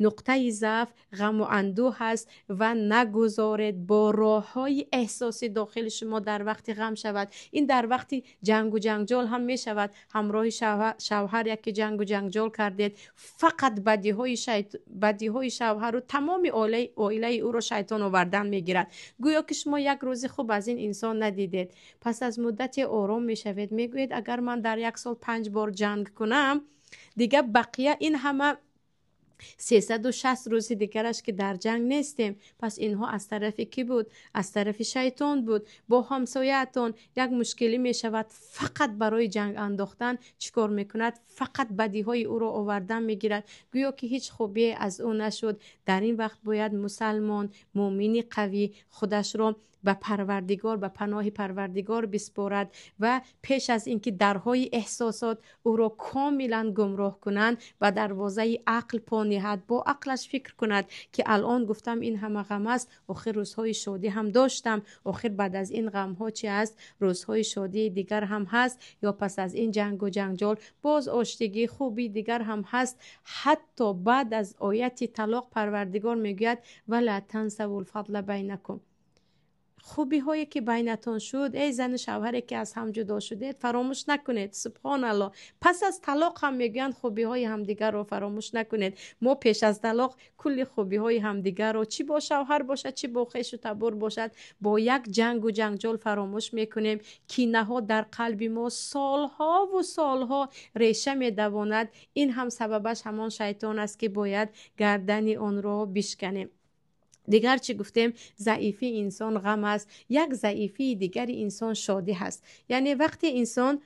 نقطه ضعف غم و اندوه هست و نگذارید با راه‌های احساسی داخل شما در وقتی غم شود. این در وقتی جنگ و جنجال هم می شود. همراه شوهر یکی جنگ و جنجال کردید، فقط بدیهای شوهر رو تمام عائله او رو شیطان آوردن میگیرد. گویا که شما یک روز خوب از این انسان ندیدید. پس از مدت آرام میشوید، میگوید اگر من در یک سال 5 بار جنگ کنم، دیگه بقیه این همه 360 روز دیگرش که در جنگ نیستیم. پس اینها از طرف کی بود؟ از طرف شیطان بود. با همسایه‌تان یک مشکلی می شود، فقط برای جنگ انداختن چیکار میکند؟ فقط بدیهای او را آوردن میگیرد. گویا که هیچ خوبی از او نشد. در این وقت باید مسلمان مؤمن قوی خودش را به پروردگار، به پناه پروردگار بسپارد و پیش از اینکه درهای احساسات او را کاملا گمراه کنند و دروازه عقل پا نهد، با عقلش فکر کند که الان گفتم این همه غم است، آخر روزهای شادی هم داشتم، آخر بعد از این غم ها چی است؟ روزهای شادی دیگر هم هست، یا پس از این جنگ و جنجال باز آشتگی خوبی دیگر هم هست. حتی بعد از آیت طلاق پروردگار میگوید ولا تنسوا الفضل بینکم. خوبی هایی که بینتان شد، ای زن شوهری که از هم جدا شدید، فراموش نکنید. سبحان الله. پس از طلاق هم میگن خوبی های همدیگر رو فراموش نکنید. ما پیش از طلاق کلی خوبی های همدیگر رو، چی با شوهر باشد چی با خویش و تبر باشد، با یک جنگ و جنجال فراموش میکنیم. کینه ها در قلب ما سالها و سالها ریشه میدواند. این هم سببش همان شیطان است که باید گردن آن را بشکنیم. دیگر چی گفتیم؟ ضعیفی انسان غم است، یک ضعیفی دیگر انسان شادی هست. یعنی وقتی انسان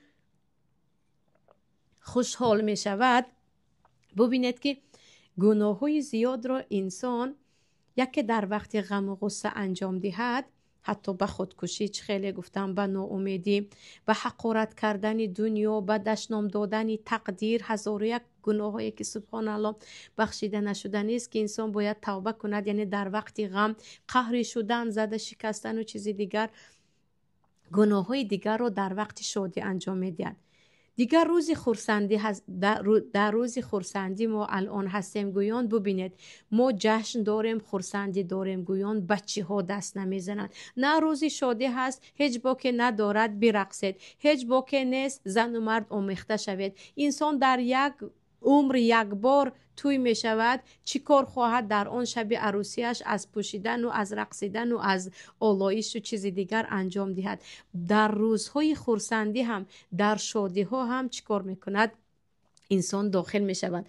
خوشحال می شود، ببینید که گناه های زیاد را انسان یکی در وقت غم و غصه انجام دهد، حتی به خودکشی، خیلی گفتم، به ناامیدی، به حقارت کردن دنیا، به دشنام دادن تقدیر، هزار و یک گناه هایی که سبحان الله بخشیده نشدنی است که انسان باید توبه کند. یعنی در وقت غم قهر شدن، زده شکستن و چیزی دیگر، گناه های دیگر رو در وقت شادی انجام میدهد. دیگر روزی خرسندی هست. در روزی خرسندی ما الان هستیم گویان. ببینید ما جشن داریم، خرسندی داریم گویان. بچه ها دست نمیزنند. نه روزی شادی هست، هیچ باکه ندارد برقصید، هیچ باکه نیست زن و مرد آمیخته شوید. انسان در یک عمر یک بار توی می شود. چی کار خواهد در آن شب عروسیش از پوشیدن و از رقصیدن و از آلایش و چیز دیگر انجام دهد؟ در روزهای خرسندی هم، در شادی ها هم چی کار می کند؟ انسان داخل می شود.